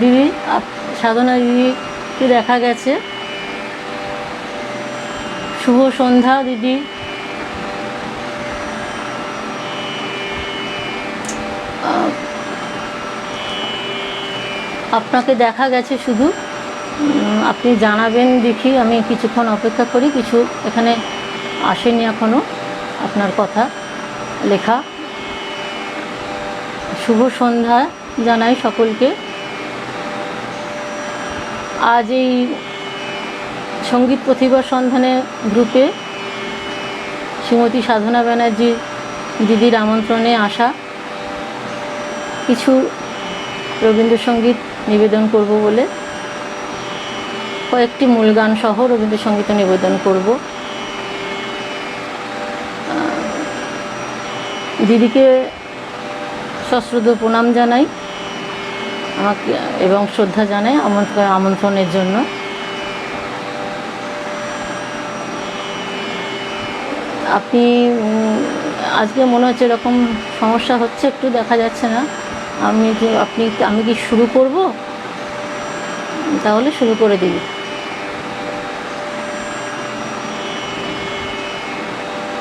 দিদি, সাধনা দিদিকে দেখা গেছে। শুভ সন্ধ্যা দিদি। আপনাকে দেখা গেছে শুধু, আপনি জানাবেন দেখি। আমি কিছুক্ষণ অপেক্ষা করি, কিছু এখানে আসেনি এখনও আপনার কথা লেখা। শুভ সন্ধ্যা জানাই সকলকে। আজ এই সঙ্গীত প্রতিভা সন্ধানে গ্রুপে শ্রীমতী সাধনা ব্যানার্জি দিদির আমন্ত্রণে আসা, কিছু রবীন্দ্রসঙ্গীত নিবেদন করব বলে, কয়েকটি মূল গান সহ রবীন্দ্রসঙ্গীত নিবেদন করব। দিদিকে সশ্রদ্ধ প্রণাম জানাই আমাকে এবং শ্রদ্ধা জানাই আমন্ত্রণের জন্য। আপনি আজকে মনে হচ্ছে এরকম সমস্যা হচ্ছে, একটু দেখা যাচ্ছে না। আমি কি শুরু করব? তাহলে শুরু করে দিই।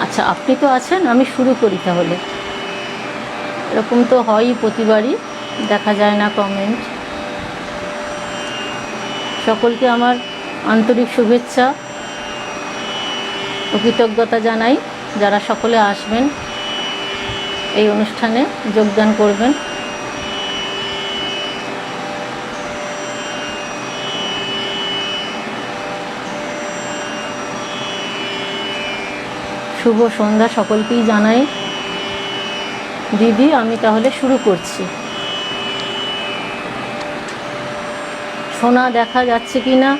আচ্ছা, আপনি তো আছেন, আমি শুরু করি তাহলে। এরকম তো হয়ই প্রতিবারই, দেখা যায় না কমেন্ট। সকলকে আমার আন্তরিক শুভেচ্ছা ও কৃতজ্ঞতা জানাই, যারা সকলে আসবেন এই অনুষ্ঠানে যোগদান করবেন। শুভ সন্ধ্যা সকলকেই জানাই। দিদি, আমি তাহলে শুরু করছি। শোনা দেখা যাচ্ছে কি না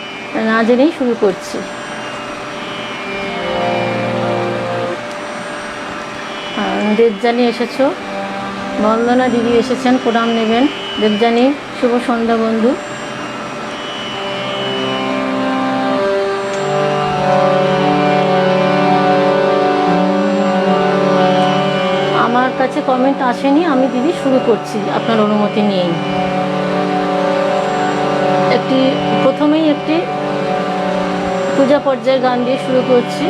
না জেনেই শুরু করছি। দেবযানী এসেছো, বন্দনা দিদি এসেছেন, প্রণাম নেবেন। দেবযানী, শুভ সন্ধ্যা বন্ধু। আমার কাছে কমেন্ট আসেনি, আমি দিদি শুরু করছি আপনার অনুমতি নিয়েই। প্রথমেই একটি পূজা পর্যায়ের গান দিয়ে শুরু করছি,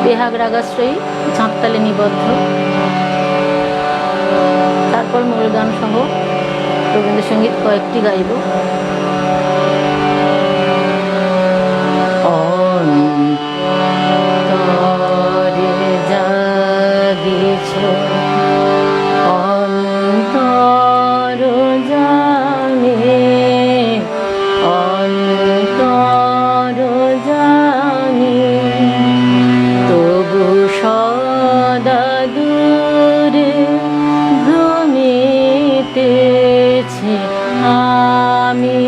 বেহাগ রাগাশ্রয়ী, ঝাঁপতালে নিবদ্ধ। তারপর মূল গান সহ রবীন্দ্রসঙ্গীত কয়েকটি গাইব। অন্তরে জাগিছ, অন্তর জানে, অন্তর জানে, তবু সদা দূরে ভ্রমিতেছে আমি।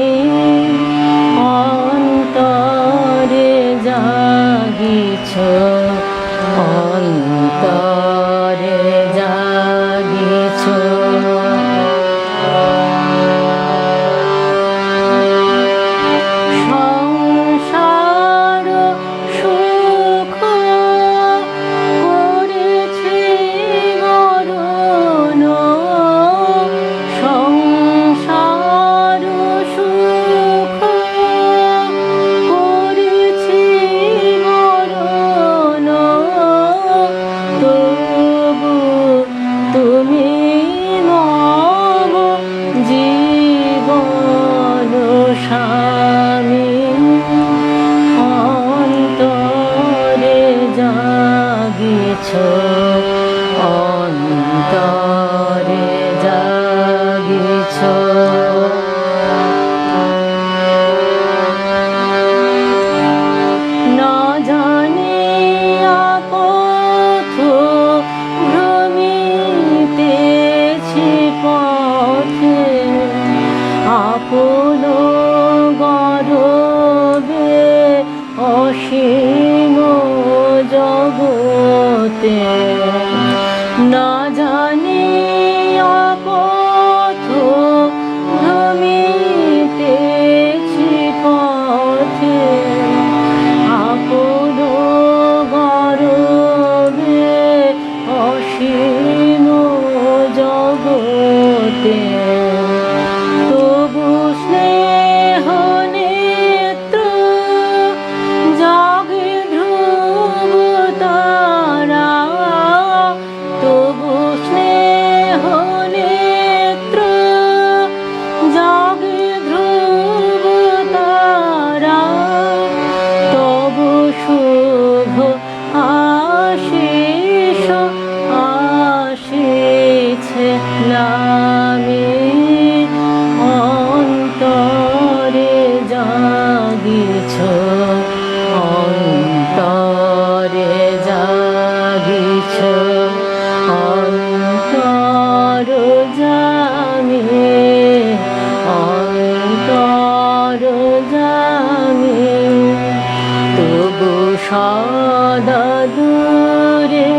সদা দূরে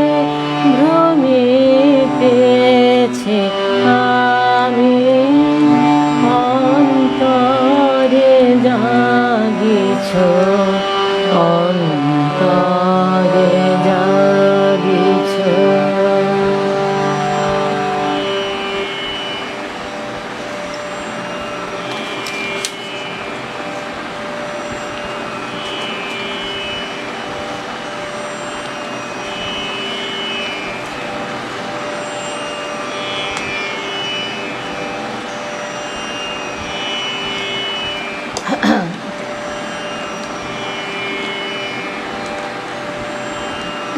ভ্রমিতেছে আমি, অন্তরে জাগিছ, অন্তরে জাগিছ।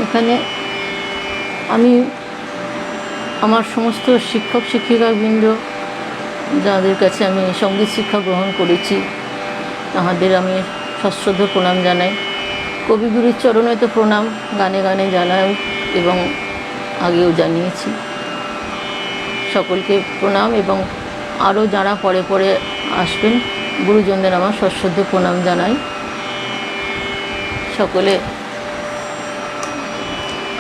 এখানে আমি আমার সমস্ত শিক্ষক শিক্ষিকাবৃন্দ যাদের কাছে আমি সঙ্গীত শিক্ষা গ্রহণ করেছি তাহাদের আমি সশ্রদ্ধ প্রণাম জানাই। কবিগুরুর চরণে তো প্রণাম গানে গানে জানাই এবং আগেও জানিয়েছি। সকলকে প্রণাম এবং আরও যারা পরে পরে আসবেন গুরুজনদের আমার সশ্রদ্ধ প্রণাম জানাই। সকলে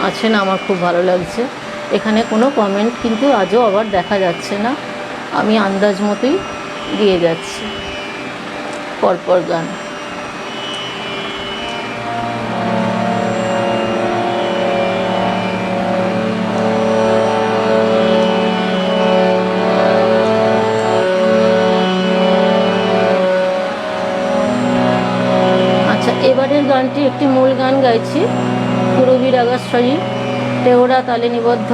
আছেন, আমার খুব ভালো লাগছে। এখানে কোনো কমেন্ট কিন্তু আজও আবার দেখা যাচ্ছে না, আমি আন্দাজ মতোই দিয়ে যাচ্ছি পরপর গান। আচ্ছা, এবারের গানটি একটি মূল গান গাইছি, পুরবী রাগাশ্রয়ী, তেওড়া তালে নিবদ্ধ,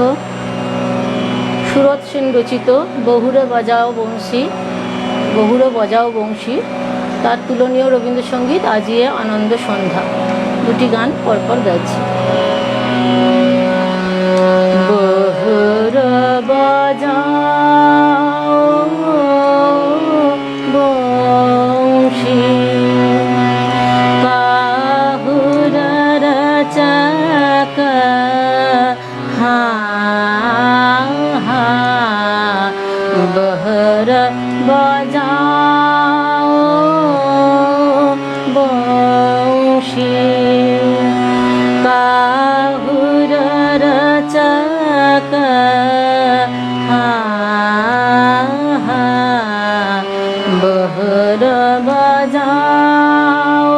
সুরত সেন রচিত বহুরে বাজাও বংশী, বহুরে বাজাও বংশী, তার তুলনীয় রবীন্দ্রসঙ্গীত আজিয়ে আনন্দ সন্ধ্যা। দুটি গান পরপর গাইছি। বহুরে বাজাও বংশী, बहर बजाओ बंशी, काहुर रचक बहर बजाओ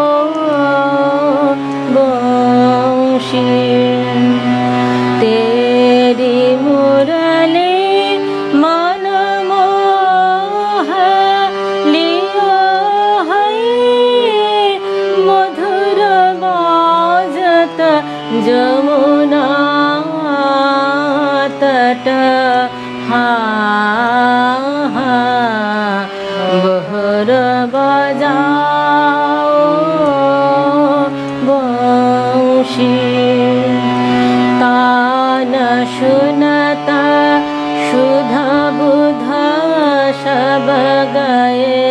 बंशी, तेरी मुरली যমুনা তট বহর বাজাও বংশী, তান শুনত সুধা বুধ সব গায়ে,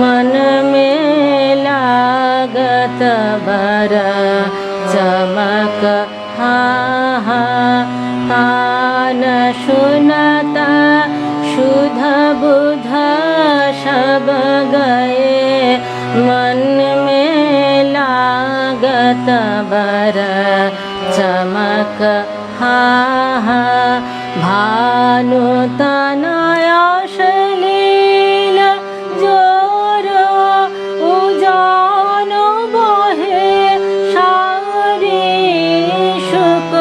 मन में लागत बर चमक तान सुनत शुद्ध बुध सब गए, मन में लागत बर चमक भानु तनया शलील जोर उजान बहे सारी शुक,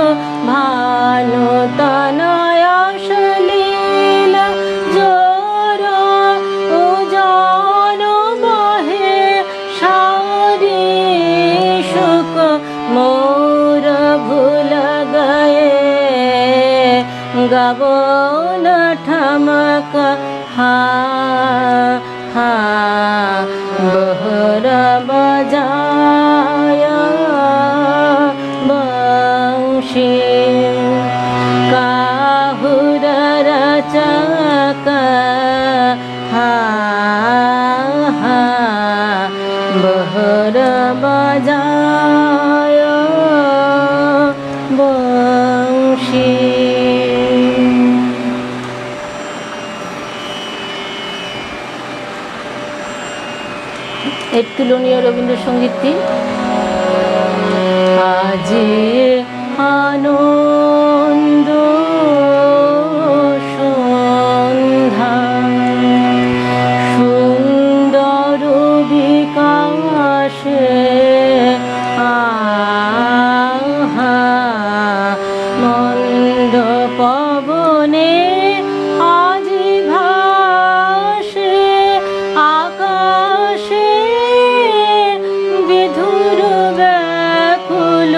भानु तनया शलील जोर उजान बहे सारी शुक, मोर भूल गए गबन ठमक बहर बजाया बंशी, काहुर रचक बहर बजाया बंशी। এর তুলনীয় রবীন্দ্রসঙ্গীতটি আজি আনন্দ সন্ধ্যা সুন্দর বিকাশে আহা মন্দ পবনে আজি ভাসে আকাশে বিধুর ব্যাকুল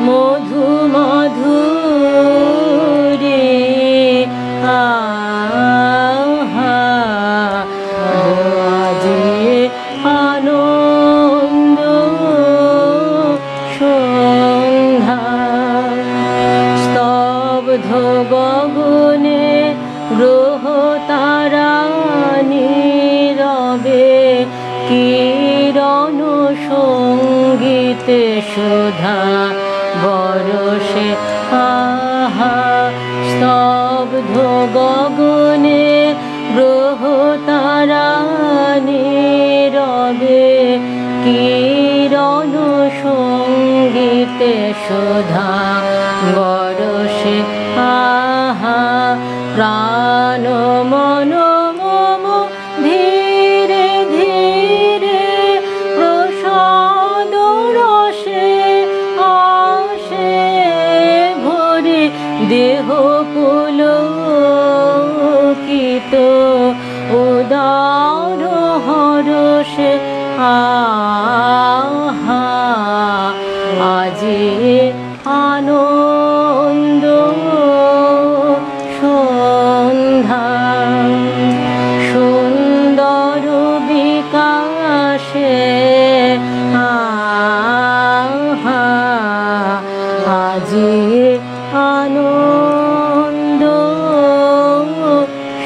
মধু মধুরে আহা আজি আনন্দ সন্ধ্যা স্তব্ধ গগনে গ্রহ তারা নীরবে কিরণ সঙ্গীতে সুধা বরষে আহা স্তব্ধ গগনে গ্রহ তারা নীরবে কিরণ সঙ্গীতে সুধা বরষে আহা প্রাণ মন মম ধীরে ধীরে প্রসাদ রসে আসে ভরে দেহ পুলকিত উদার হরষে আহা আজি আনন্দ সন্ধ্যা সুন্দর বিকাশে আহা আজি আনন্দ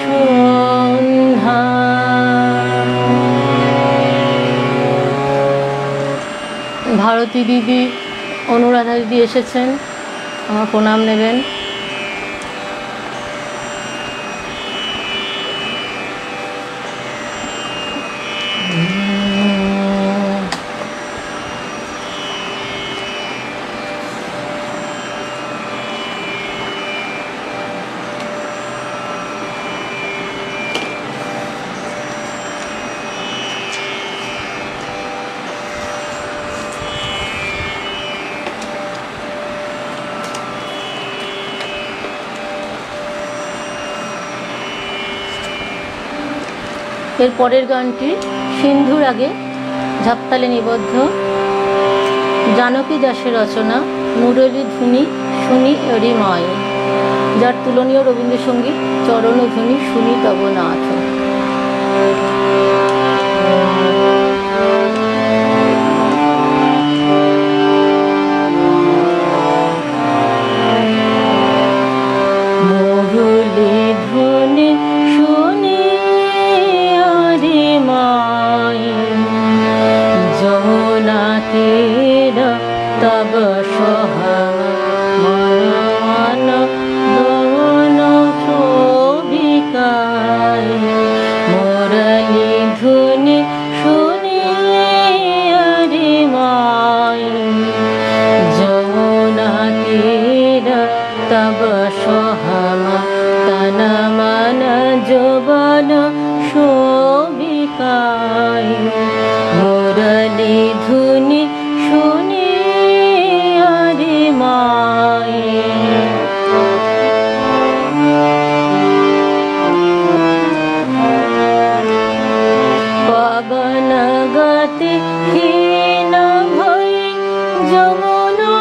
সন্ধ্যা। ভারতী দিদি, অনুরাধা দিদি এসেছেন, আমার প্রণাম নেবেন। এর পরের গানটি সিন্ধুর আগে ঝাপতালে নিবদ্ধ, জানকী দাসের রচনা, মুরলী ধ্বনি শুনি এরিময়, যার তুলনীয় রবীন্দ্রসঙ্গীত চরণধ্বনি শুনি তব নাথ। মুরলী ধ্বনি শুনি যমুনা তীর তব সোহা মন দোন শোভিকায় মুরলী ধ্বনি শুনি হরিময় যমুনা তীর তব সোহা তন মন যৌবন শোভিকায় মুরলী ধ্বনি শুনি হরিময় পবন গতি হীন ভই যমুনা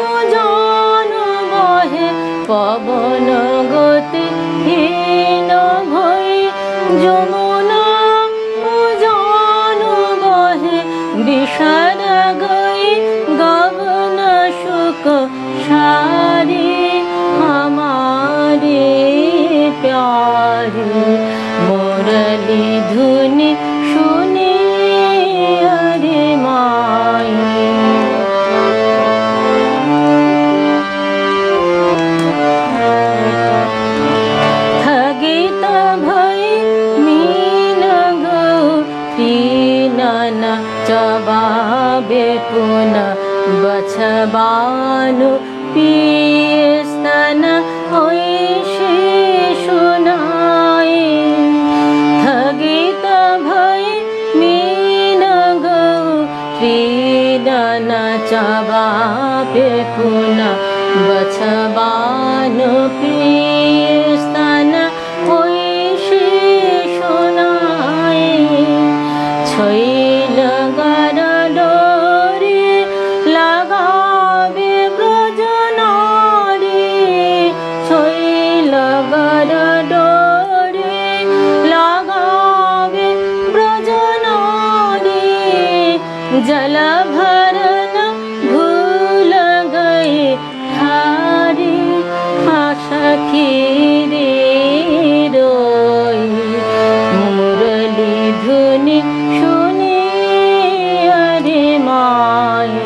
উজান বহে পবন গতি হীন ভই যমুনা উজান বহে বিষাদ গই গগন শুক সারি हमारे प्यारे मुरली धुनी सुनी हरे माई थगित भई मीन गौ तीनन चबाबे पुन बछबानु पिए स्तन ऐसे सुनाए थगित भई मीन गौ त्रिदन चबापे पुनः बछबानु पिए स्तन ऐसे सुनाए छैल गर डोरी लगावे ब्रज नारी छैल गर डोरी लगावे ब्रज नारी जल भरन भूल गए ठारी सखी रे रोई मुरली धुनी सुनी अरे माई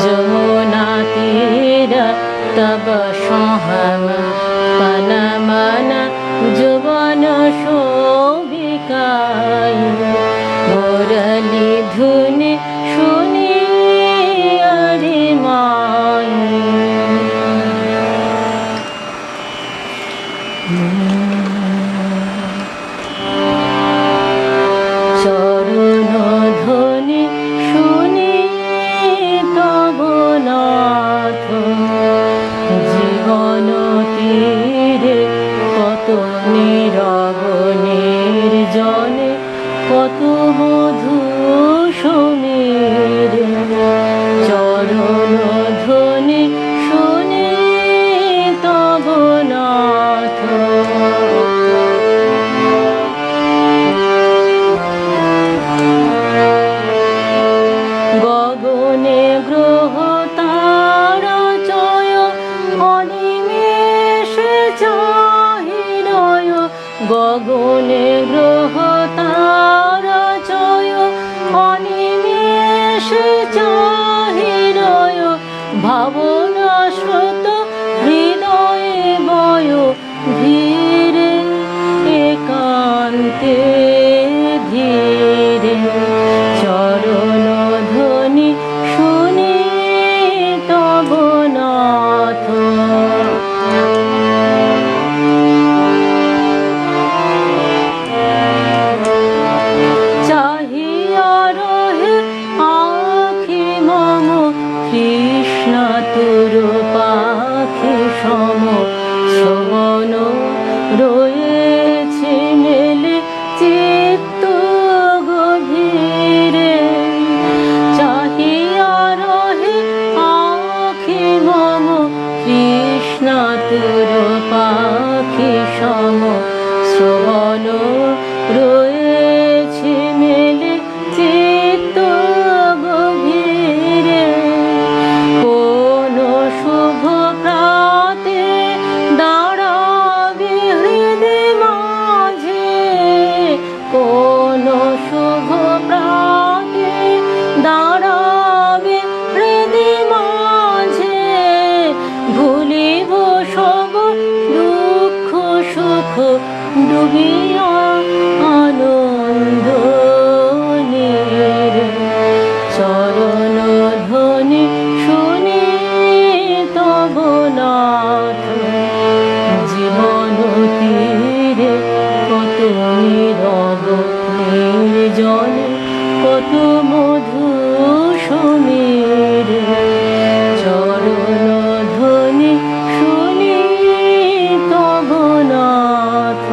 जमुना तीर तब सोहम पन मन जुबन शोभिकाई मुरली धुनी सुनी अरे माई চরণ ধ্বনি শুনি তব নাথ জীবন তীরে কত নীরব নির্জনে কত মধু সমীর চরণ ধ্বনি শুনি তব নাথ গগনে গ্রহ তারা চয় অনিমেষে চাহিরয় গগনে গ্রহ তারা চয় অনিমেষে চাহিরয় ভাবনা স্রোত হৃদয়ে বয় ধীরে একান্তে ধীরে চরণ ধ্বনি শুনি তব নাথ চাহিয়া রহে আখি মম কৃষ্ণ তুর পাখি সম শ্রবণ রয়েছে মেলে চিত্ত গভীরে চাহিয়া রহে আখি মম কৃষ্ণ তুর পাখি সম শ্রবণ রয়েছে মেলে চিত্ত গভীরে কোন শুভ প্রাতে দাঁড়াবে হৃদে মাঝে কোন শুভ প্রাতে দাঁড়াবে হৃদে মাঝে ভুলিব সব দুঃখ সুখ ডুবিয়া আনন্দ নীরে চরণ ধ্বনি শুনি তব নাথ জীবন তীরে কত নীরব নির্জনে কত মধু সমীর চরণ ধ্বনি শুনি তব নাথ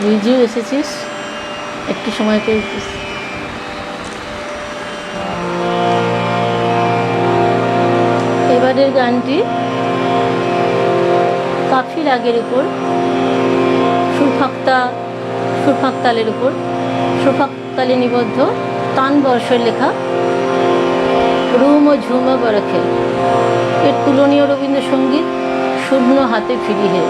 নিজেও এসেছিস একটু সময় পেয়েছিস এবারের গানটি কাফি রাগের উপর সুরফাক তালের উপর সুরফাক তালে নিবদ্ধ তান বর্ষের লেখা রুম ও ঝুমা বরখে। এর তুলনীয় রবীন্দ্রসঙ্গীত শূন্য হাতে ফিরি হে।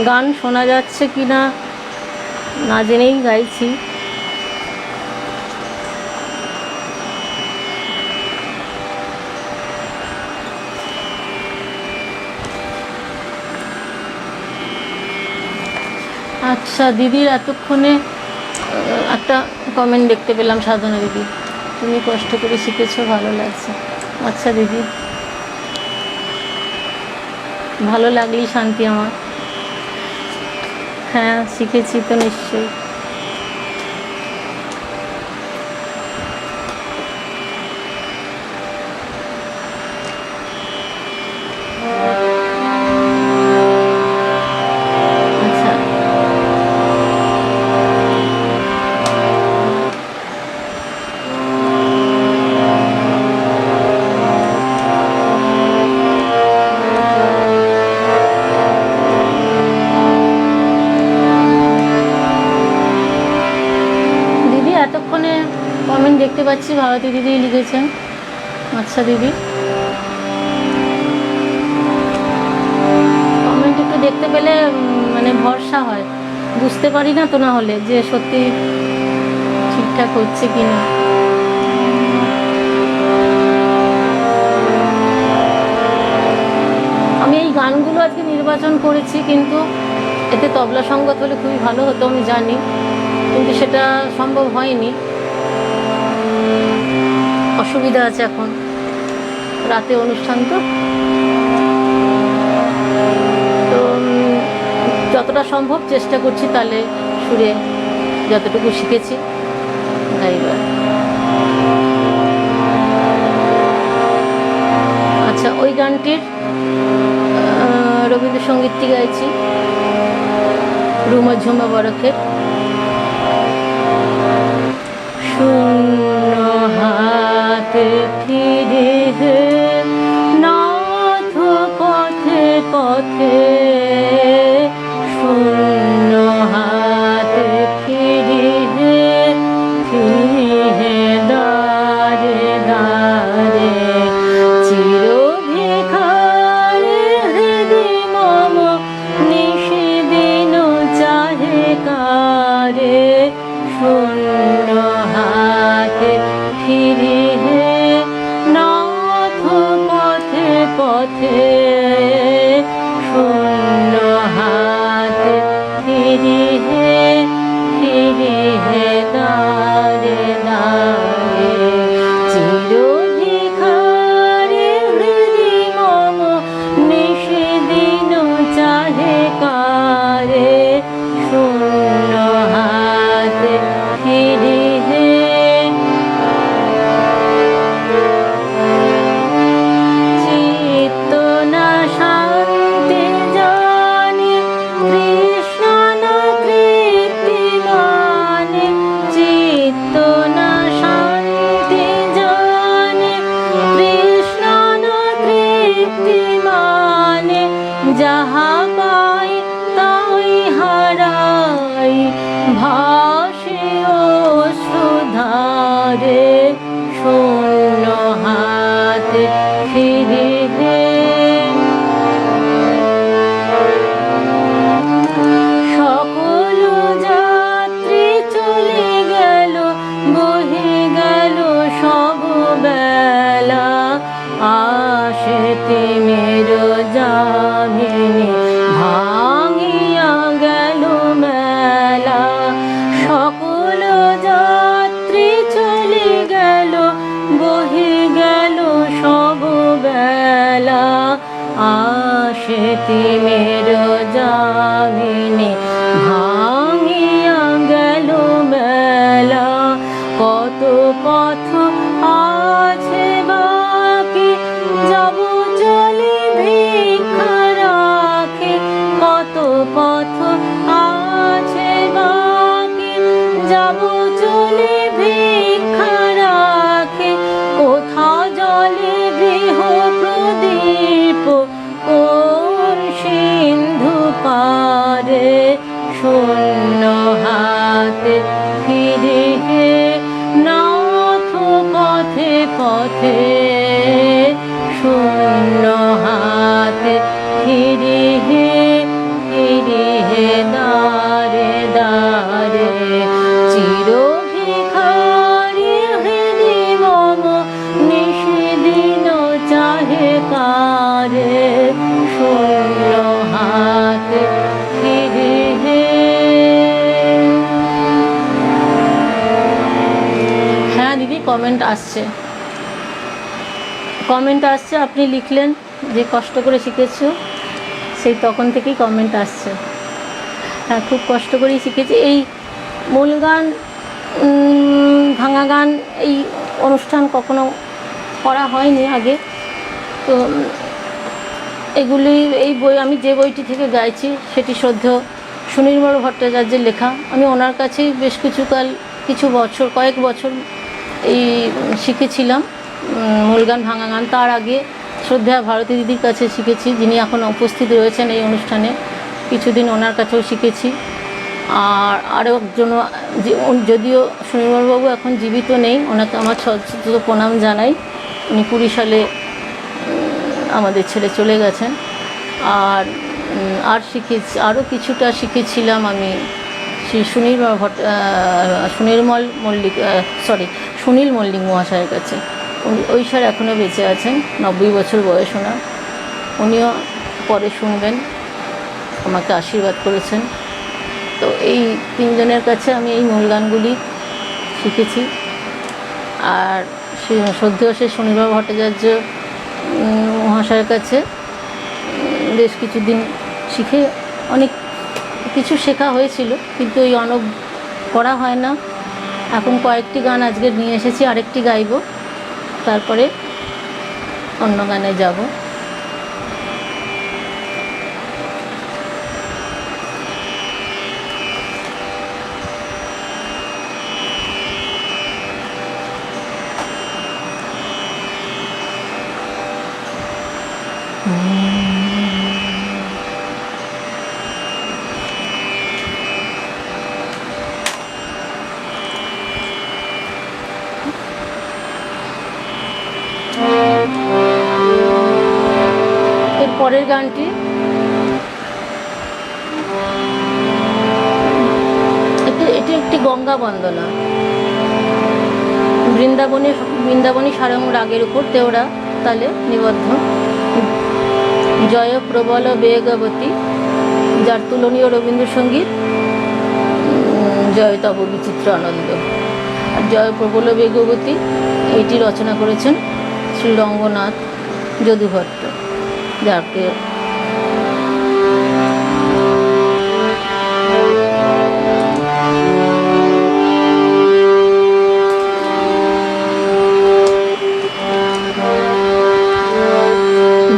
গান শোনা যাচ্ছে কি না না জেনেই গাইছি। আচ্ছা দিদির এতক্ষণে একটা কমেন্ট দেখতে পেলাম, সাধনা দিদি তুমি কষ্ট করে শিখেছো, ভালো লাগছে। আচ্ছা দিদি, ভালো লাগলেই শান্তি আমার। হ্যাঁ শিখেছি তো নিশ্চয়ই। পাচ্ছি ভারতী দিদি লিখেছেন। আচ্ছা দিদি, কমেন্ট একটু দেখতে পেলে মানে ভরসা হয়, বুঝতে পারি না তো না হলে যে সত্যি ঠিকঠাক হচ্ছে কি না। আমি এই গানগুলো আজকে নির্বাচন করেছি, কিন্তু এতে তবলা সঙ্গত হলে খুবই ভালো হতো আমি জানি, কিন্তু সেটা সম্ভব হয়নি, অসুবিধা আছে। এখন রাতে অনুষ্ঠান তো যতটা সম্ভব চেষ্টা করছি তাহলে সুরে যতটুকু শিখেছি গাইবার। আচ্ছা, ওই গানটির রবীন্দ্রসঙ্গীতটি গাইছি, রুমা ঝুমা বরখের। শূন্য হাতে ফিরে নাথ পথে পথে, শূন্য হাতে ফিরে দারে দারে, চির ভিখারি হৃদি মম নিষিদিন চাহে কারে, শূন্য হাতে ফিরে নাথ পথে পথে, শূন্য হাতে ফিরে দারে দারে, চির ভিখারি হৃদি মম নিষিদিন চাহে কারে, শূন্য হাতে ফিরে। চিত্ত না শান্তি জানে কৃষ্ণ না কৃত্তিমানে, চিত্ত না শান্তি জানে কৃষ্ণ না কৃত্তিমানে, যাহা পাই তাই হারাই ভাসে অশ্রুধারে, শূন্য হাতে ফিরে। সকল যাত্রী চলে গেল, বহে গেল সব বেলা, আসেতে মেরো যামিনী ভাঙিয়া গেল মেলা, সকল যাত্রী চলে গেল, বহে গেল সব বেলা, আসেতে মেরো যামিনী ভাঙিয়া গেল মেলা, কত পথ আছে বাকি যাব চলে ভিক্ষা রাখে, কত পথ আছে বাকি যাব চলে ভিক্ষা রাখে, কোথা জলে গৃহ প্রদীপ কোন সিন্ধু পারে, শূন্য হাতে ফিরে নাথ পথে পথে, শূন্য হাতে ফিরে দারে দারে, চির ভিখারি হৃদি মম নিষিদিন চাহে কারে, শূন্য হাতে ফিরে। হ্যাঁ দিদি, কমেন্ট আসছে, আপনি লিখলেন যে কষ্ট করে শিখেছো, সেই তখন থেকেই কমেন্ট আসছে। হ্যাঁ, খুব কষ্ট করেই শিখেছি। এই মূল গান, ভাঙা গান, এই অনুষ্ঠান কখনো করা হয়নি আগে, তো এগুলি এই বই, আমি যে বইটি থেকে গাইছি সেটি শ্রদ্ধেয় সুনির্মল ভট্টাচার্যের লেখা। আমি ওনার কাছেই বেশ কয়েক বছর এই শিখেছিলাম মূল গান, ভাঙা গান। তার আগে শ্রদ্ধেয়া ভারতী দিদির কাছে শিখেছি, যিনি এখন উপস্থিত রয়েছেন এই অনুষ্ঠানে, কিছুদিন ওনার কাছেও শিখেছি। আর আরও একজন, যদিও সুনির্মলবাবু এখন জীবিত নেই, ওনাকে আমার সশ্রদ্ধ প্রণাম জানাই। উনি 20 সালে আমাদের ছেড়ে চলে গেছেন। আর আরও কিছুটা শিখেছিলাম আমি শ্রী সুনীল মল্লিক মহাশয়ের কাছে। ওই স্যার এখনও বেঁচে আছেন, 90 বছর বয়স ওনার। উনিও পরে শুনবেন, আমাকে আশীর্বাদ করেছেন। তো এই তিনজনের কাছে আমি এই মূল গানগুলি শিখেছি। আর শ্রদ্ধেয় সে সুনীলবাবু ভট্টাচার্য মহাশয়ের কাছে বেশ কিছুদিন শিখে অনেক কিছু শেখা হয়েছিল, কিন্তু এই করা হয় না। এখন কয়েকটি গান আজকে নিয়ে এসেছি, আরেকটি গাইব, তারপরে অন্য গানে যাব। এর পরের গানটি এটি একটি গঙ্গা বন্দনা, বৃন্দাবনী সারং রাগের উপর তেওড়া তালে নিবদ্ধ। জয় প্রবল বেগবতী, যার তুলনীয় রবীন্দ্রসঙ্গীত জয় তব বিচিত্র আনন্দ। আর জয় প্রবল বেগবতী এটি রচনা করেছেন শ্রী রঙ্গনাথ যদুভট্ট, যাকে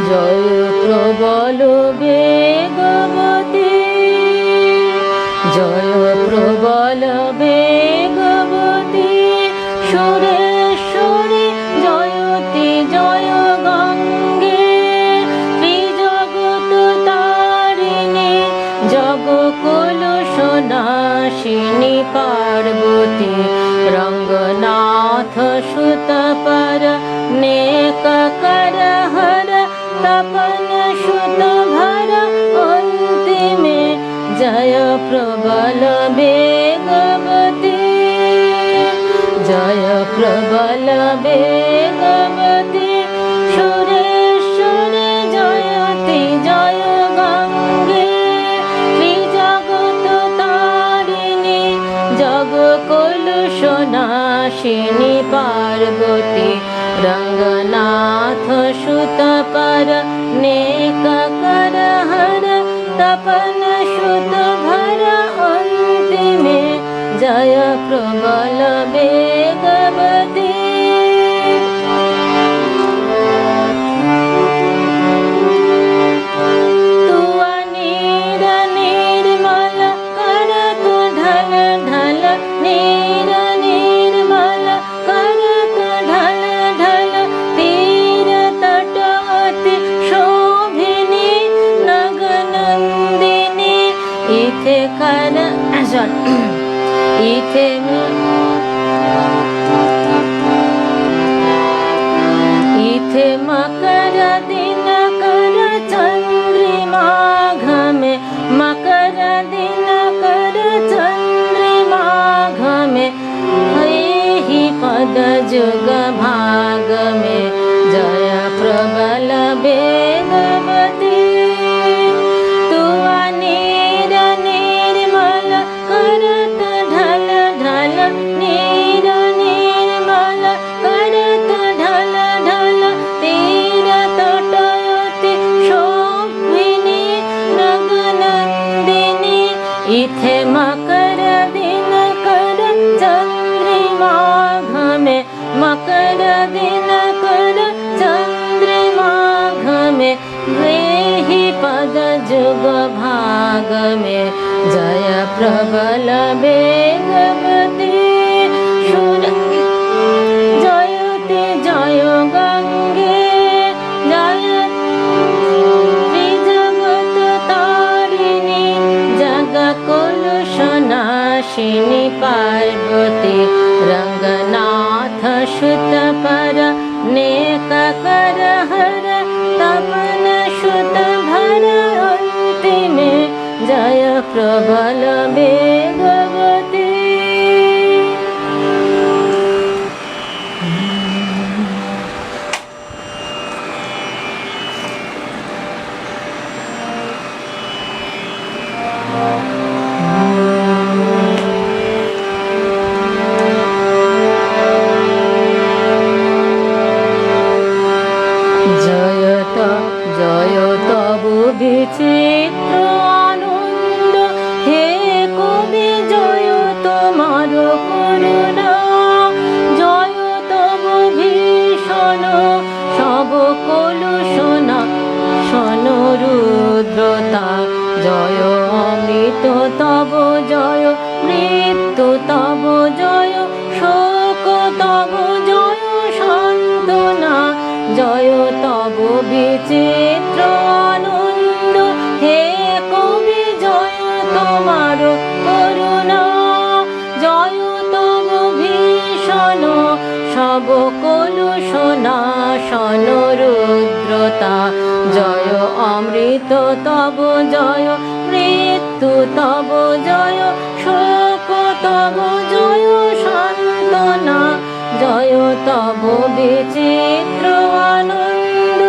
জয় প্রবল বেগবতী, জয় প্রবল বেগবতী, সুরেশ্বরী জয়তী জয় গঙ্গে, ত্রিজগৎ তারিণী জগকুল সনাশিনী পার্বতী, রঙ্গনাথ সুতপর নেক কর হর, তপন সুত ভর অন্তিমে জয় প্রবল বেগবতী, জয় প্রবল বেগবতী, সুরেশ্বরী জয়তী জয় গঙ্গে, ত্রিজগৎ তারিণী জগকুল সনাশিনী পার্বতী, রঙ্গনাথ সুতপর নেক কর হর, তপন সুত ভর অন্তিমে জয় প্রবল বেগবতী। তুয়া নীর নির্মল কর তু ঢল ঢল, নীর নির্মল কর তু ঢল ঢল, তীর তট অতি শোভিনী নগনন্দিনী, ইথে কর ইথে ইথে মকর দিন কর চন্দ্রিমা ঘমে, মকর দিন কর চন্দ্রিমা ঘমে, হি পদ যুগ ভাগ মে জয় প্রবল বেগবতী। তুয়া নীর নির্মল কর তু ঢল ঢল, নীর নির্মল কর তু ঢল ঢল, তীর তট অতি শোভিনী নগনন্দিনী, ইথে মকর দিন কর চন্দ্রিমা ঘমে, মকর দিন কর চন্দ্রিমা ঘমে, হি পদ যুগ ভাগ মে জয় প্রবল বেগবতী। জয়তে জয় গঙ্গে, জয় ত্রিজগৎ তারিণী জগকুল সনাশিনী प्रबल वेगवती বিচিত্র আনন্দ হে কবি জয় তোমার করুণা জয় তব ভীষণ সব কলুষণা শন রুদ্রতা জয় অমৃত তব জয় মৃত্যু তব জয় শোক তব জয় সান্ত্বনা জয় তব বিচিত্র আনন্দ হে কবি জয় তোমার করুণা জয় তব ভীষণ সব কলুষণা শন রুদ্রতা জয় অমৃত তব জয় মৃত্যু তব জয় শোক তব জয় সান্ত্বনা জয় তব বিচিত্র আনন্দ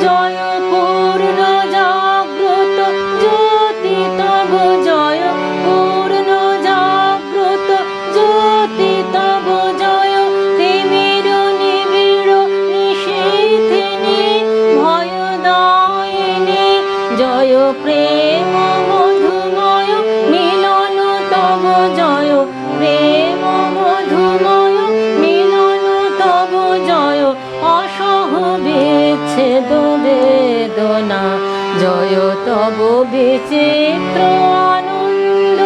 জয় পূর্ণ জাগ্রত জ্যোতি তব জয় পূর্ণ জাগ্রত জ্যোতি তব জয় তিমির নিবিড় নিশীথিনী ভয়দায়িনী জয় প্রেম মধুময় মিলন তব জয় প্রেম মধুময় মিলন তব জয় অসহ বিচ্ছেদ বেদনা জয় তব বিচিত্র আনন্দ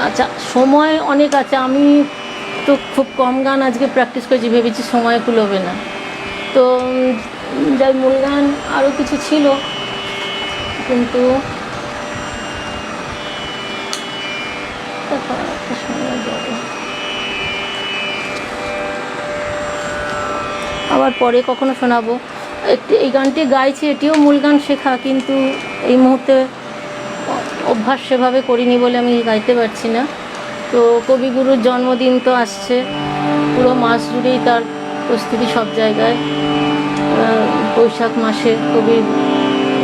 আচ্ছা, সময় অনেক আছে, আমি তো খুব কম গান আজকে প্র্যাকটিস করেছি, ভেবেছি সময় কুলোবে না, তো যাই মূল গান আরও কিছু ছিল, কিন্তু আবার পরে কখনো শোনাবো। এই গানটি গাইছি, এটিও মূল গান শেখা, কিন্তু এই মুহূর্তে অভ্যাস সেভাবে করিনি বলে আমি গাইতে পারছি না। তো কবিগুরুর জন্মদিন তো আসছে, পুরো মাস জুড়েই তার প্রস্তুতি সব জায়গায়। বৈশাখ মাসে কবির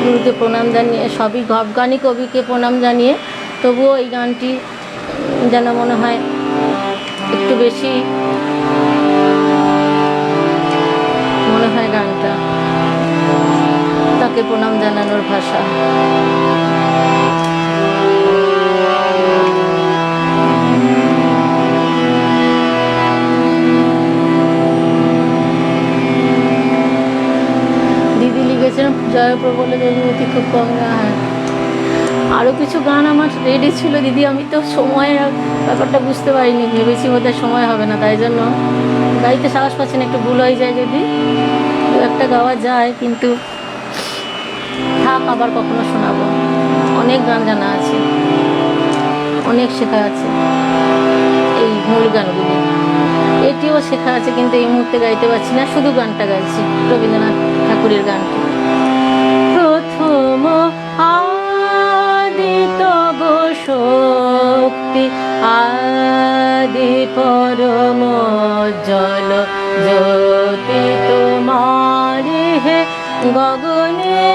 গুরুকে প্রণাম জানিয়ে, সবই গানই কবিকে প্রণাম জানিয়ে, তবুও এই গানটি যেন মনে হয় একটু বেশি মনে হয় গানটা তাকে প্রণাম জানানোর ভাষা। দিদি লিখেছেন জয়প্রবল দেবীমতি, খুব কম গান। আরও কিছু গান আমার রেডি ছিল দিদি, আমি তো সময়ের ব্যাপারটা বুঝতে পারিনি, ভেবেছি বোধহয় সময় হবে না, তাই জন্য গাইতে সাহস পাচ্ছি না, একটু ভুল হয়ে যায় যদি, দু একটা গাওয়া যায়, কিন্তু থাক, আবার কখনো শোনাবো। অনেক গান জানা আছে, অনেক শেখা আছে, এই মূল গানগুলি, এটিও শেখা আছে, কিন্তু এই মুহূর্তে গাইতে পারছি না, শুধু গানটা গাইছি, রবীন্দ্রনাথ ঠাকুরের গানটি। প্রথম আদি তব শক্তি আদি পরম জল জ্যোতি তোমারি হে গগনে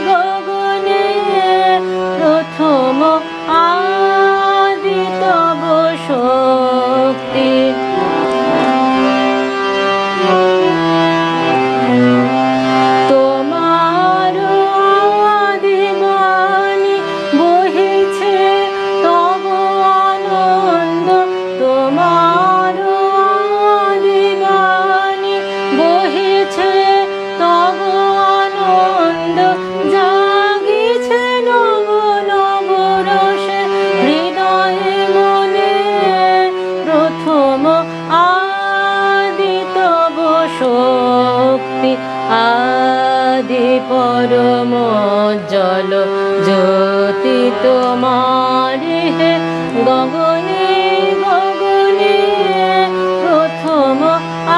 গগনে প্রথম আদি তব শক্তি তোমার পরমোজ্জ্বল জ্যোতি তোমার হে গগনে গগনে প্রথম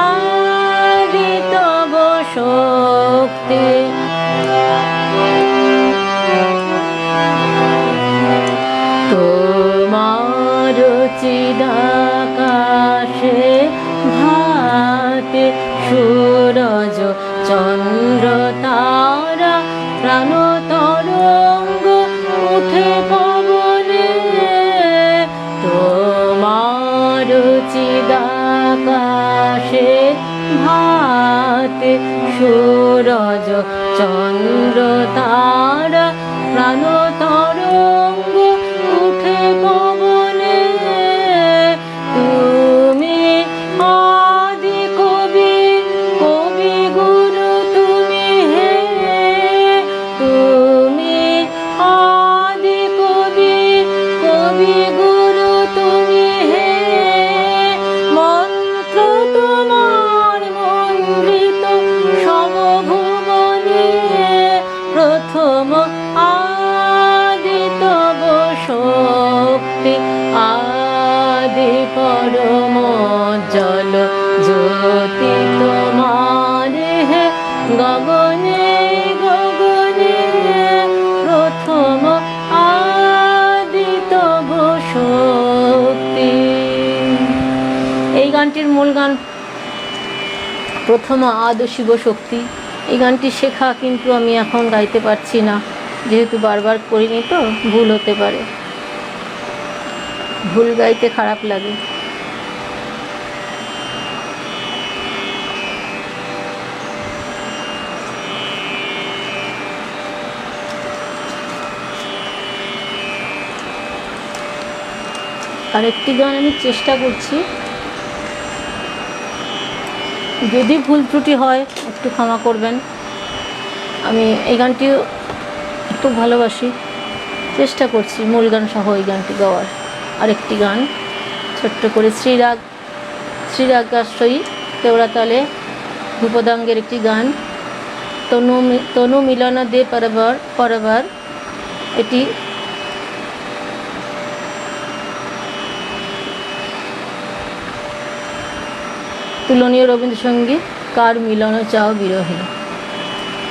আদি তব শক্তি। তোমার চিদাকাশে ভাতে সূরজ চন্দ্র তারা প্রাণ তরঙ্গ উঠে পবনে। তোমার চিদাকাশে ভাতে সূরজ চন্দ্র তারা প্রাণ তরঙ্গ উঠে পবনে। তুমি আদি কবি কবি গুরু তুমি হে, তুমি আদি কবি কবি গুরু তুমি হে। মন্ত্র তোমার মন্ডিত সবভুবনে প্রথম আদি তব শক্তি। আদি পরমোজ্জ্বল জ্যোতি তোমার হে গগনে গগনে প্রথম আদি তব শক্তি। এই গানটির মূল গান প্রথম আদি শিব শক্তি। এই গানটি শেখা, কিন্তু আমি এখন গাইতে পারছি না, যেহেতু বারবার করিনি তো ভুল হতে পারে। ভুল গাইতে খারাপ লাগে। আরেকটি গান আমি চেষ্টা করছি, যদি ভুল ত্রুটি হয় একটু ক্ষমা করবেন। আমি এই গানটিও খুব ভালোবাসি, চেষ্টা করছি মূল গান সহ এই গানটি গাওয়ার। আরেকটি গান ছোট্ট করে শ্রীরাগাশ্রয়ী কেওড়াতালে ভূপদাঙ্গের একটি গান, তনু মিলন দে পরবার। এটি তুলনীয় রবীন্দ্রসঙ্গীত কার মিলন চাও বিরহে।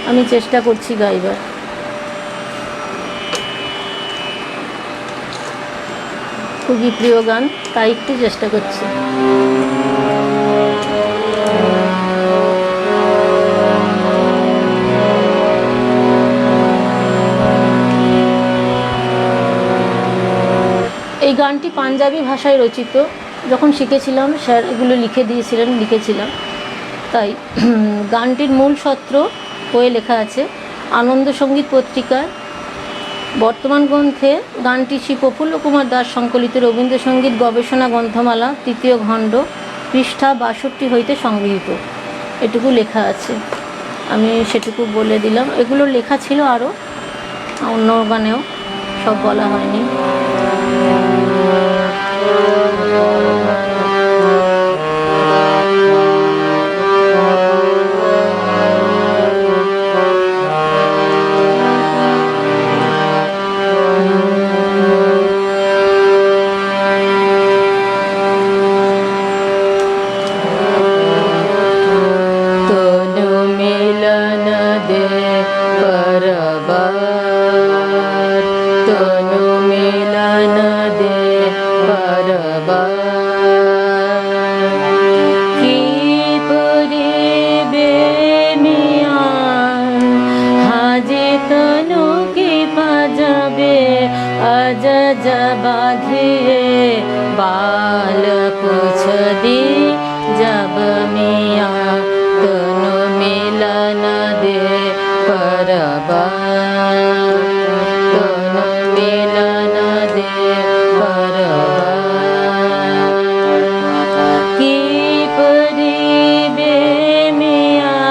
আমি চেষ্টা করছি গাইবার। খুবই প্রিয় গান, তাই একটু চেষ্টা করছি। এই গানটি পাঞ্জাবি ভাষায় রচিত। যখন শিখেছিলাম স্যার এগুলো লিখেছিলাম, তাই গানটির মূল সূত্র বইয়ে লেখা আছে। আনন্দ সঙ্গীত পত্রিকার বর্তমান গ্রন্থে গানটি শ্রী প্রফুল্ল কুমার দাস সংকলিত রবীন্দ্রসঙ্গীত গবেষণা গ্রন্থমালা ৩য় খণ্ড পৃষ্ঠা ৬২ হইতে সংগৃহীত। এটুকু লেখা আছে, আমি সেটুকু বলে দিলাম। এগুলো লেখা ছিল আরও অন্য গানেও, সব বলা হয়নি। बाधिए बाल पूछ दी जब मियाँ तनु मिलन दे परबार तनु मिलन दे परबार की परिबे मियाँ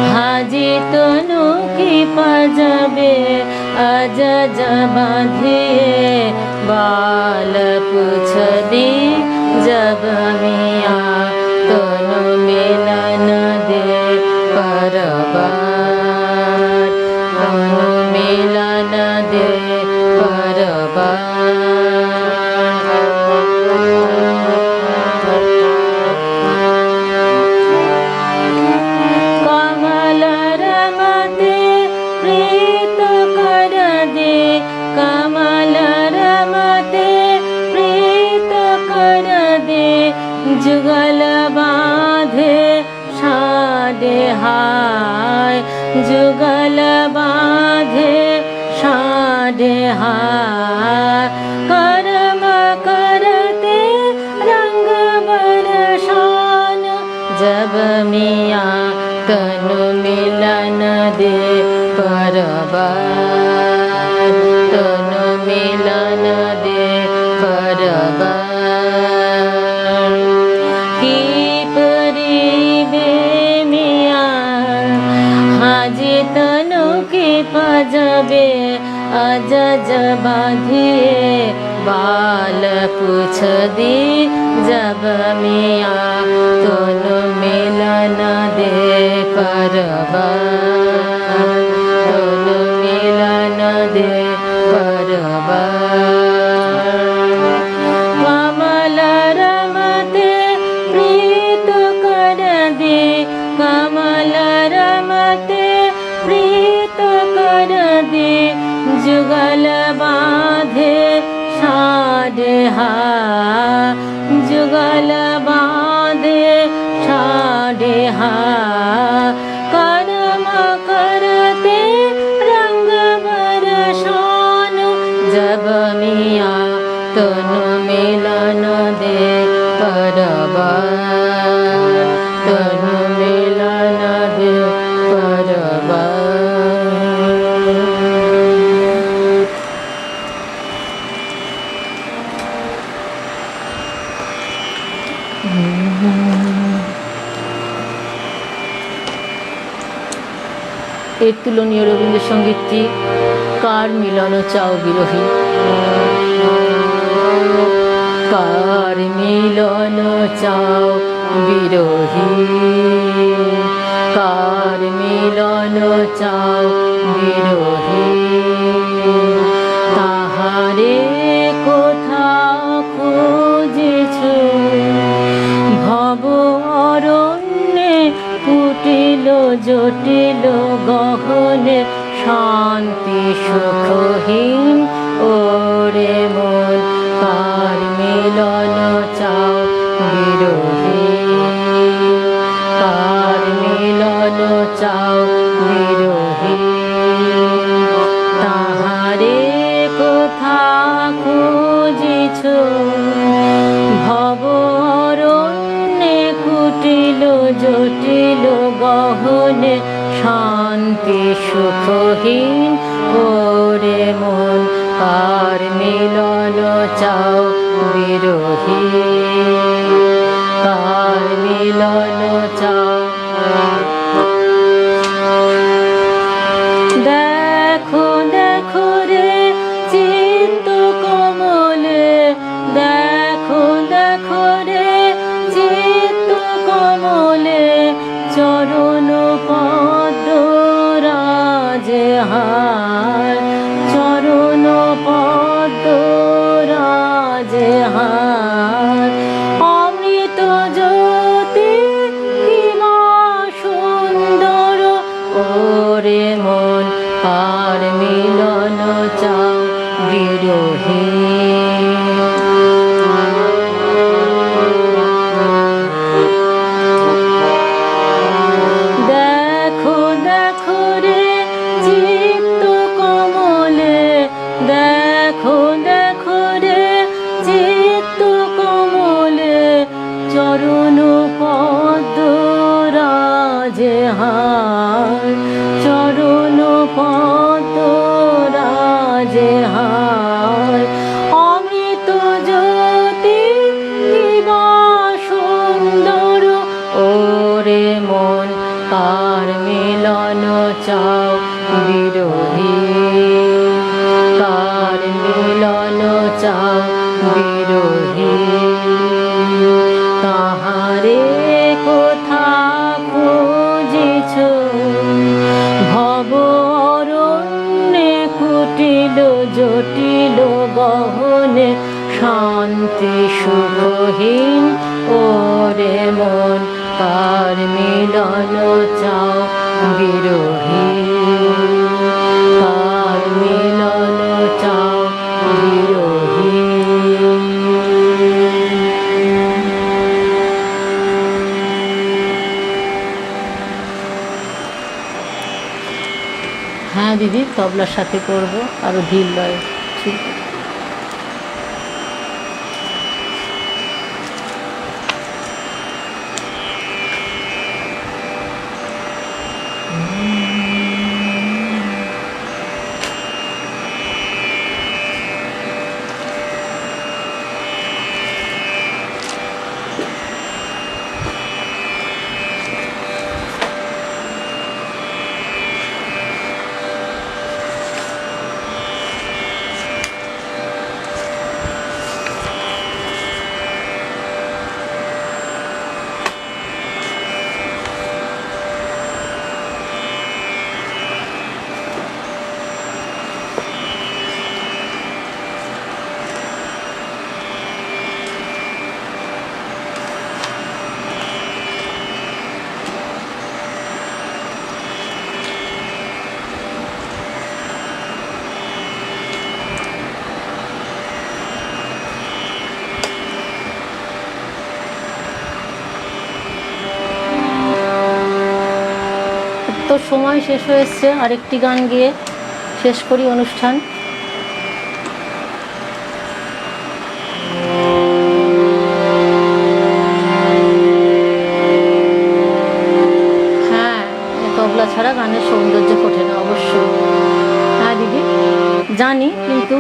हाजी तनु की पजबे अज बाधिए बाल पूछ दी जब मियाँ तनु मिलन दे परबार जब मिया तनु मिलन दे परबार, तनु मिलन दे परबार। की परिबे मिया हाजे तनु के पजबे अज बाधिए बाल पूछ दी जब मिया तनु मिलन दे परबार, तनु मिलन दे परबार। कमल रमते प्रीत कर दे, कमल रमते प्रीत कर दे जुगल बांधे साढ़े जुगल बांधे साढ़े कर्म करते रंग बरसान जब मिया तनु मिलन दे परबार, तनु मिलन दे परबार। এর তুলনীয় রবীন্দ্রসঙ্গীতটি কার মিলন চাও বিরহী, কার মিলন চাও বিরহী, কার মিলন চাও বিরহী। তাহারে কোথাও খুঁজেছ ভব অরণ্যে কুটিল জটিল গহনে শান্তি সুখহীন ওরে মন, কার মিলন চাও বিরহী, কার মিলন চাও বিরহী। তাহারে কোথা খুঁজিছ ভব অরণ্যে কুটিল জটিল গহনে শান্তি সুখহীন ওরে মন, কার মিলন চাও বিরহী, কার মিলন চাও। দেখো দেখো রে চিত্ত কমলে, দেখো দেখো রে চিত্ত কমলে চরণ পদ্ম রাজে হার, চরণ পদ্ম রাজে হার। অমৃত জ্যোতি কিমা সুন্দর ওরে মন, কার মিলন চাও বিরহী। দেখো দেখো রে চিত্ত কমলে, দেখো দেখো রে চিত্ত কমলে চরণ পদ্ম রাজে হার, চরণ পদ্ম রাজে হার। অমৃত জ্যোতি কিবা সুন্দর ওরে মন, কার মিলন চাও বিরহী, কার মিলন চাও বিরহী। তাহারে কোথা খুঁজিছ ভব অরণ্যে কুটিল জটিল গহনে শান্তি সুখহীন ওরে মন, কার মিলন চাও বিরহী, কার মিলন চাও বিরহী। হ্যাঁ দিদি, তবলার সাথে করব, আরো ধীর লয়। ঠিক সময় শেষ হয়ে এসছে, আরেকটি গান গেয়ে শেষ করি অনুষ্ঠান। হ্যাঁ, তবলা ছাড়া গানের সৌন্দর্য ফোটে না, অবশ্যই। হ্যাঁ দিদি, জানি, কিন্তু